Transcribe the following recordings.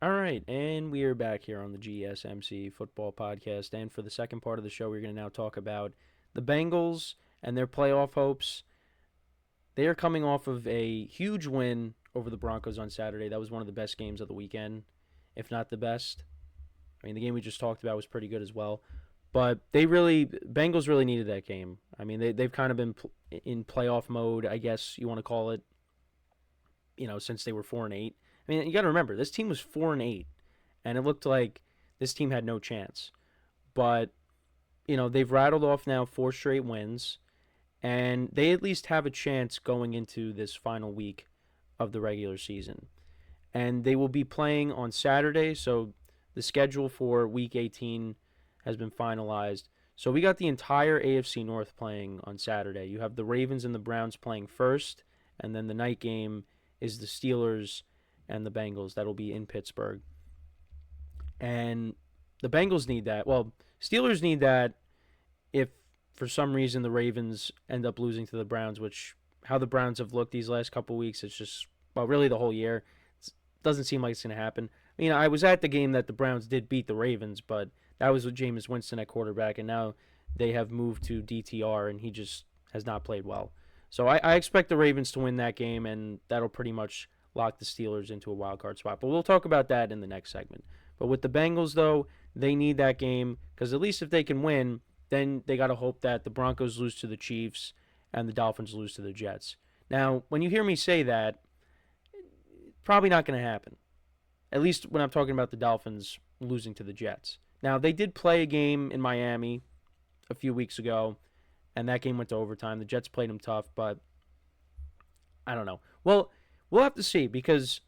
All right, and we are back here on the GSMC Football Podcast. And for the second part of the show, we're going to now talk about the Bengals and their playoff hopes. They are coming off of a huge win over the Broncos on Saturday. That was one of the best games of the weekend, if not the best. I mean, the game we just talked about was pretty good as well. But Bengals really needed that game. I mean, they've kind of been in playoff mode, I guess you want to call it, since they were 4-8. I mean, you got to remember, this team was 4-8, and it looked like this team had no chance. But, they've rattled off now 4 straight wins, and they at least have a chance going into this final week of the regular season. And they will be playing on Saturday, so the schedule for Week 18 has been finalized. So we got the entire AFC North playing on Saturday. You have the Ravens and the Browns playing first, and then the night game is the Steelers and the Bengals. That'll be in Pittsburgh. And the Bengals need that. Well, Steelers need that if for some reason the Ravens end up losing to the Browns, which how the Browns have looked these last couple weeks, it's just, well, really the whole year. It doesn't seem like it's going to happen. I mean, I was at the game that the Browns did beat the Ravens, but that was with Jameis Winston at quarterback, and now they have moved to DTR, and he just has not played well. So I expect the Ravens to win that game, and that'll pretty much lock the Steelers into a wild card spot. But we'll talk about that in the next segment. But with the Bengals, though, they need that game because at least if they can win, then they got to hope that the Broncos lose to the Chiefs and the Dolphins lose to the Jets. Now, when you hear me say that, probably not going to happen. At least when I'm talking about the Dolphins losing to the Jets. Now, they did play a game in Miami a few weeks ago, and that game went to overtime. The Jets played them tough, but I don't know. Well, we'll have to see because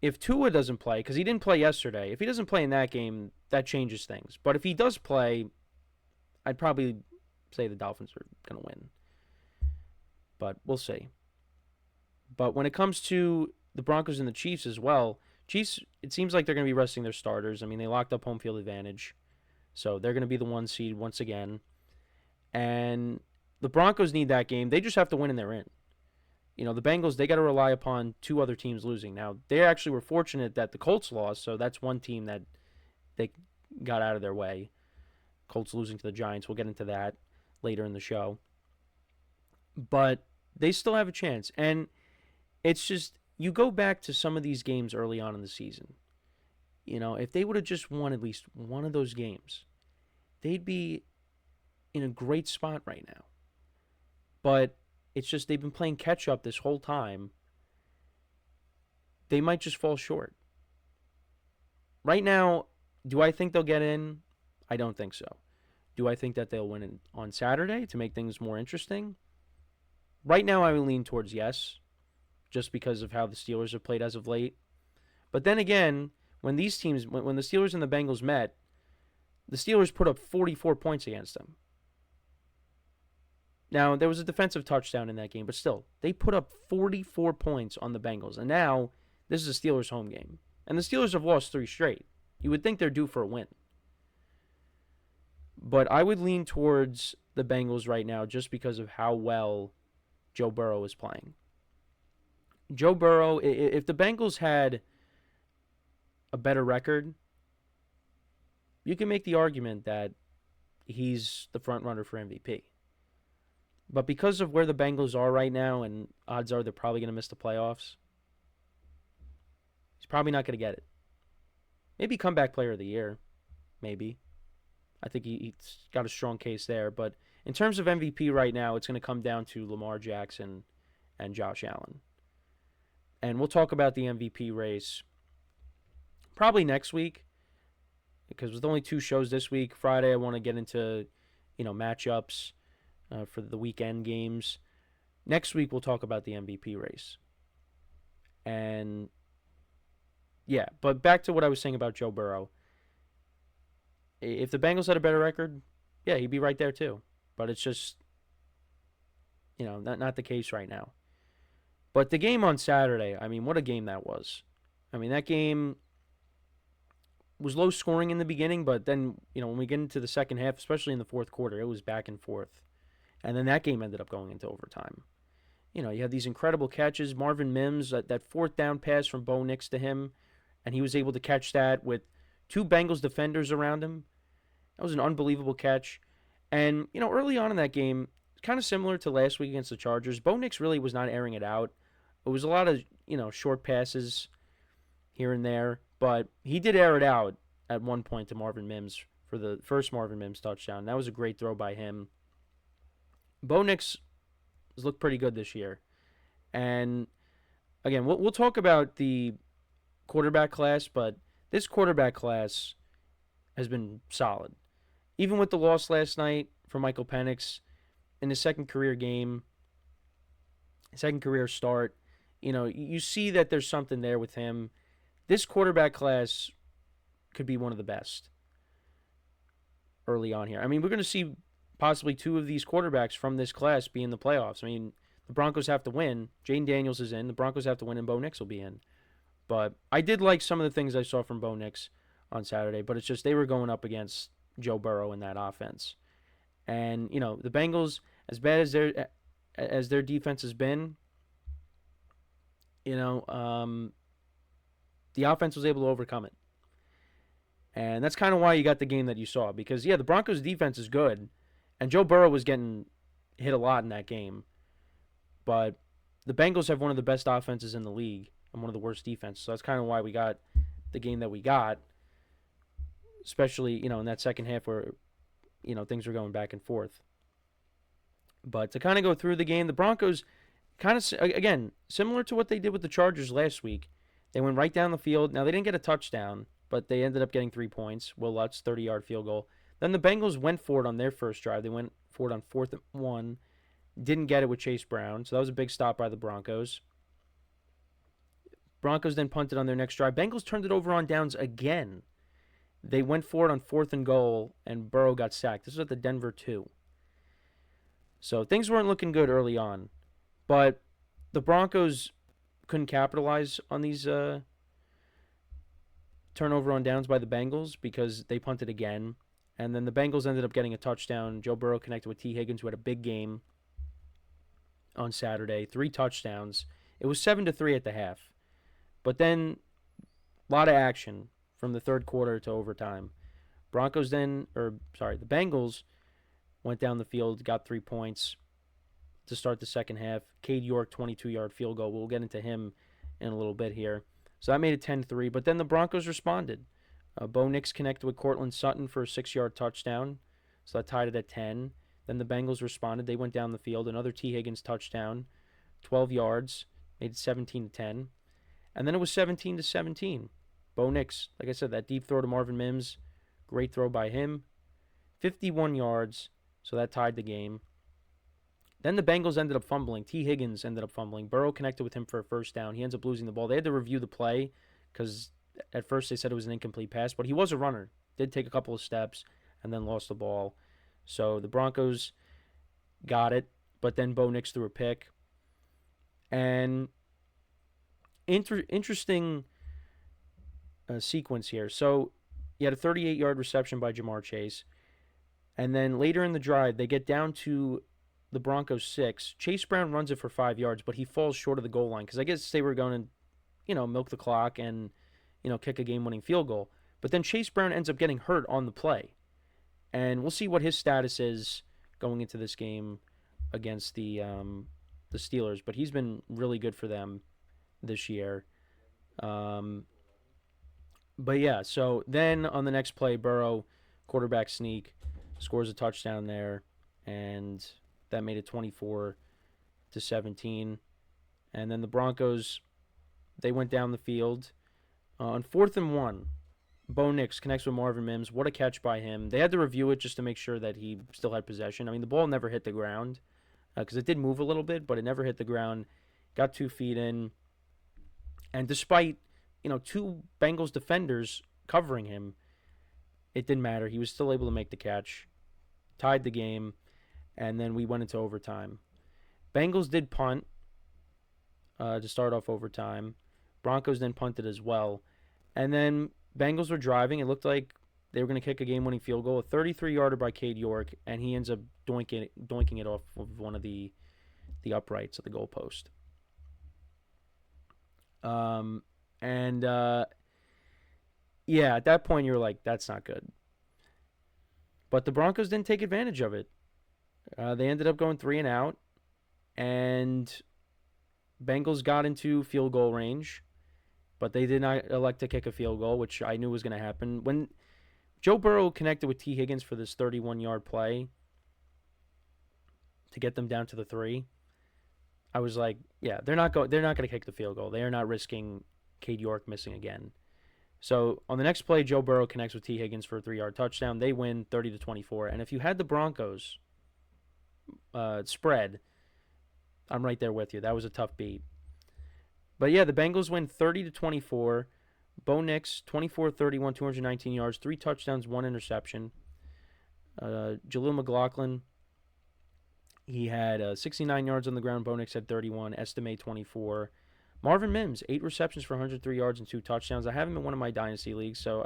if Tua doesn't play, because he didn't play yesterday, if he doesn't play in that game, that changes things. But if he does play, I'd probably say the Dolphins are going to win. But we'll see. But when it comes to the Broncos and the Chiefs as well, Chiefs, it seems like they're going to be resting their starters. I mean, they locked up home field advantage. So they're going to be the 1 seed once again. And the Broncos need that game. They just have to win and they're in. The Bengals, they got to rely upon 2 other teams losing. Now, they actually were fortunate that the Colts lost, so that's one team that they got out of their way. Colts losing to the Giants. We'll get into that later in the show. But they still have a chance. And it's just, you go back to some of these games early on in the season. If they would have just won at least one of those games, they'd be in a great spot right now. But it's just they've been playing catch up this whole time. They might just fall short. Right now, do I think they'll get in? I don't think so. Do I think that they'll win on Saturday to make things more interesting? Right now, I would lean towards yes, just because of how the Steelers have played as of late. But then again, when these teams, when the Steelers and the Bengals met, the Steelers put up 44 points against them. Now, there was a defensive touchdown in that game, but still, they put up 44 points on the Bengals. And now, this is a Steelers home game. And the Steelers have lost 3 straight. You would think they're due for a win. But I would lean towards the Bengals right now just because of how well Joe Burrow is playing. Joe Burrow, if the Bengals had a better record, you can make the argument that he's the front runner for MVP. But because of where the Bengals are right now, and odds are they're probably going to miss the playoffs, he's probably not going to get it. Maybe comeback player of the year. Maybe. I think he's got a strong case there. But in terms of MVP right now, it's going to come down to Lamar Jackson and Josh Allen. And we'll talk about the MVP race probably next week because with only 2 shows this week, Friday I want to get into, matchups for the weekend games. Next week we'll talk about the MVP race. And yeah, but back to what I was saying about Joe Burrow. If the Bengals had a better record, yeah, he'd be right there too. But it's just, not the case right now. But the game on Saturday, I mean, what a game that was. I mean, that game was low scoring in the beginning, but then, when we get into the second half, especially in the fourth quarter, it was back and forth. And then that game ended up going into overtime. You had these incredible catches. Marvin Mims, that 4th down pass from Bo Nix to him, and he was able to catch that with two Bengals defenders around him. That was an unbelievable catch. And, early on in that game, kind of similar to last week against the Chargers, Bo Nix really was not airing it out. It was a lot of, short passes here and there, but he did air it out at one point to Marvin Mims for the first Marvin Mims touchdown. That was a great throw by him. Bo Nix has looked pretty good this year. And, again, we'll talk about the quarterback class, but this quarterback class has been solid. Even with the loss last night for Michael Penix in his second career game, second career start, you see that there's something there with him. This quarterback class could be one of the best early on here. I mean, we're going to see possibly two of these quarterbacks from this class be in the playoffs. I mean, the Broncos have to win. Jane Daniels is in. The Broncos have to win, and Bo Nix will be in. But I did like some of the things I saw from Bo Nix on Saturday, but it's just they were going up against Joe Burrow in that offense. And, the Bengals, as bad as their defense has been, the offense was able to overcome it. And that's kind of why you got the game that you saw. Because, the Broncos' defense is good, and Joe Burrow was getting hit a lot in that game. But the Bengals have one of the best offenses in the league and one of the worst defenses. So that's kind of why we got the game that we got, especially, in that second half where, things were going back and forth. But to kind of go through the game, the Broncos kind of, again, similar to what they did with the Chargers last week. They went right down the field. Now, they didn't get a touchdown, but they ended up getting 3 points. Will Lutz, 30-yard field goal. Then the Bengals went for it on their first drive. They went for it on 4th and 1. Didn't get it with Chase Brown, so that was a big stop by the Broncos. Broncos then punted on their next drive. Bengals turned it over on downs again. They went for it on 4th and goal, and Burrow got sacked. This was at the Denver 2. So things weren't looking good early on. But the Broncos couldn't capitalize on these turnover on downs by the Bengals because they punted again. And then the Bengals ended up getting a touchdown. Joe Burrow connected with T. Higgins, who had a big game on Saturday. 3 touchdowns. It was 7-3 at the half. But then a lot of action from the third quarter to overtime. The Bengals went down the field, got 3 points to start the second half. Cade York, 22-yard field goal. We'll get into him in a little bit here. So that made it 10-3. But then the Broncos responded. Bo Nix connected with Cortland Sutton for a 6-yard touchdown. So that tied it at 10. Then the Bengals responded. They went down the field. Another T. Higgins touchdown. 12 yards. Made it 17-10. And then it was 17-17. Bo Nix, like I said, that deep throw to Marvin Mims. Great throw by him. 51 yards. So that tied the game. Then the Bengals ended up fumbling. T. Higgins ended up fumbling. Burrow connected with him for a first down. He ends up losing the ball. They had to review the play because at first they said it was an incomplete pass, but he was a runner. Did take a couple of steps and then lost the ball. So the Broncos got it, but then Bo Nix threw a pick. And interesting sequence here. So you had a 38-yard reception by Jamar Chase. And then later in the drive, they get down to the Broncos 6. Chase Brown runs it for 5 yards, but he falls short of the goal line because I guess they were going to, milk the clock and, kick a game-winning field goal. But then Chase Brown ends up getting hurt on the play. And we'll see what his status is going into this game against the Steelers. But he's been really good for them this year. But yeah, so then on the next play, Burrow, quarterback sneak, scores a touchdown there. And that made it 24-17. And then the Broncos, they went down the field. On 4th and 1, Bo Nix connects with Marvin Mims. What a catch by him. They had to review it just to make sure that he still had possession. I mean, the ball never hit the ground because it did move a little bit, but it never hit the ground. Got 2 feet in. And despite, 2 Bengals defenders covering him, it didn't matter. He was still able to make the catch. Tied the game. And then we went into overtime. Bengals did punt to start off overtime. Broncos then punted as well. And then Bengals were driving. It looked like they were going to kick a game-winning field goal. A 33-yarder by Cade York, and he ends up doinking it off of one of the uprights of the goalpost. Yeah, at that point you're like, that's not good. But the Broncos didn't take advantage of it. They ended up going 3-and-out, and Bengals got into field goal range, but they did not elect to kick a field goal, which I knew was going to happen. When Joe Burrow connected with T. Higgins for this 31-yard play to get them down to the 3, I was like, yeah, they're not going to kick the field goal. They are not risking Cade York missing again. So on the next play, Joe Burrow connects with T. Higgins for a 3-yard touchdown. They win 30-24. And if you had the Broncos spread, I'm right there with you. That was a tough beat. But yeah, the Bengals win 30-24. Bo Nix, 24-31, 219 yards, 3 touchdowns, 1 interception. Jaleel McLaughlin, he had 69 yards on the ground. Bo Nix had 31. Estime 24. Marvin Mims, 8 receptions for 103 yards and 2 touchdowns. I have him in one of my dynasty leagues, so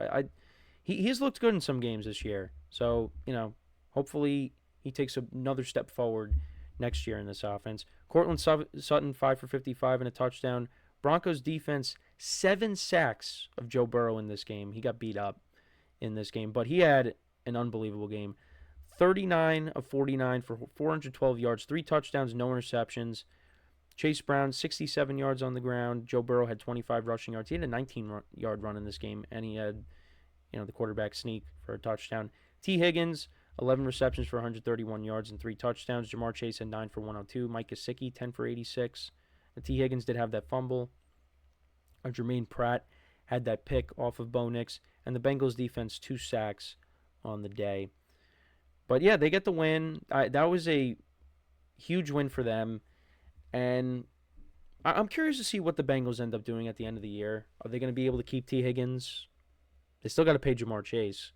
he's looked good in some games this year. So, hopefully he takes another step forward next year in this offense. Cortland Sutton, 5 for 55 and a touchdown. Broncos defense, 7 sacks of Joe Burrow in this game. He got beat up in this game, but he had an unbelievable game. 39 of 49 for 412 yards, 3 touchdowns, no interceptions. Chase Brown, 67 yards on the ground. Joe Burrow had 25 rushing yards. He had a 19-yard run in this game, and he had, the quarterback sneak for a touchdown. T. Higgins, 11 receptions for 131 yards and 3 touchdowns. Jamar Chase had 9 for 102. Mike Gesicki, 10 for 86. T. Higgins did have that fumble. Jermaine Pratt had that pick off of Bo Nix. And the Bengals defense, 2 sacks on the day. But yeah, they get the win. That was a huge win for them. And I'm curious to see what the Bengals end up doing at the end of the year. Are they going to be able to keep T. Higgins? They still got to pay Jamar Chase.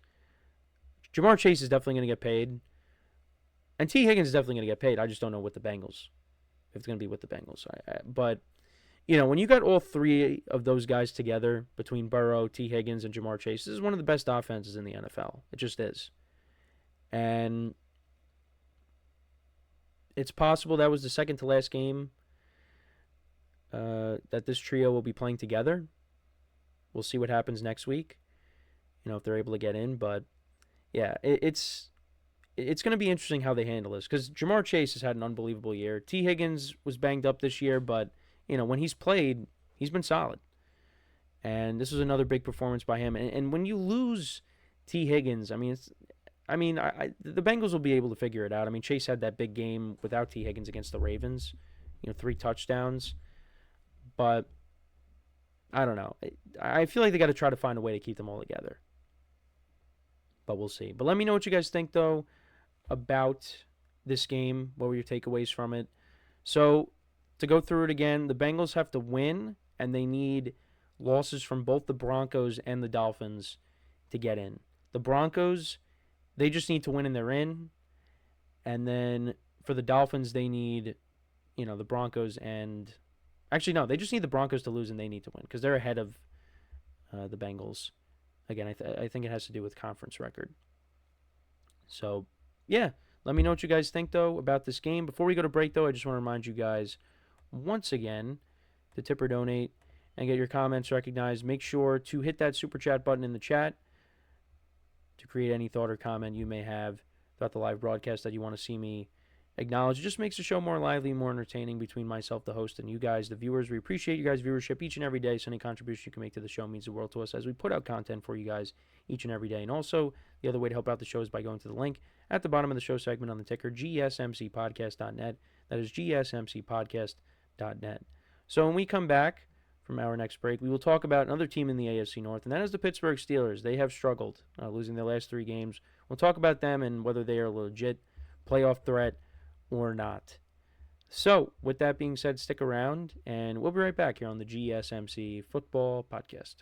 Jamar Chase is definitely going to get paid. And T. Higgins is definitely going to get paid. I just don't know with the Bengals. If it's going to be with the Bengals. But, when you got all 3 of those guys together, between Burrow, T. Higgins, and Jamar Chase, this is one of the best offenses in the NFL. It just is. And it's possible that was the second to last game that this trio will be playing together. We'll see what happens next week, if they're able to get in. But, yeah, it's going to be interesting how they handle this, because Jamar Chase has had an unbelievable year. T. Higgins was banged up this year, but, when he's played, he's been solid. And this was another big performance by him. And when you lose T. Higgins, the Bengals will be able to figure it out. Chase had that big game without T. Higgins against the Ravens, 3 touchdowns. But I don't know. I feel like they got to try to find a way to keep them all together. But we'll see. But let me know what you guys think, though, about this game. What were your takeaways from it? So, to go through it again, the Bengals have to win, and they need losses from both the Broncos and the Dolphins to get in. The Broncos, they just need to win and they're in. And then for the Dolphins, they need, the Broncos and... Actually, no, they just need the Broncos to lose and they need to win because they're ahead of the Bengals. Again, I think it has to do with conference record. So, yeah, let me know what you guys think, though, about this game. Before we go to break, though, I just want to remind you guys once again to tip or donate and get your comments recognized. Make sure to hit that super chat button in the chat to create any thought or comment you may have throughout the live broadcast that you want to see me acknowledge. It just makes the show more lively, more entertaining between myself, the host, and you guys, the viewers. We appreciate you guys' viewership each and every day, so any contribution you can make to the show means the world to us as we put out content for you guys each and every day. And also, the other way to help out the show is by going to the link at the bottom of the show segment on the ticker, GSMCPodcast.net. That is GSMCPodcast.net. So when we come back from our next break, we will talk about another team in the AFC North, and that is the Pittsburgh Steelers. They have struggled, losing their last 3 games. We'll talk about them and whether they are a legit playoff threat or not. So, with that being said, stick around, and we'll be right back here on the GSMC Football Podcast.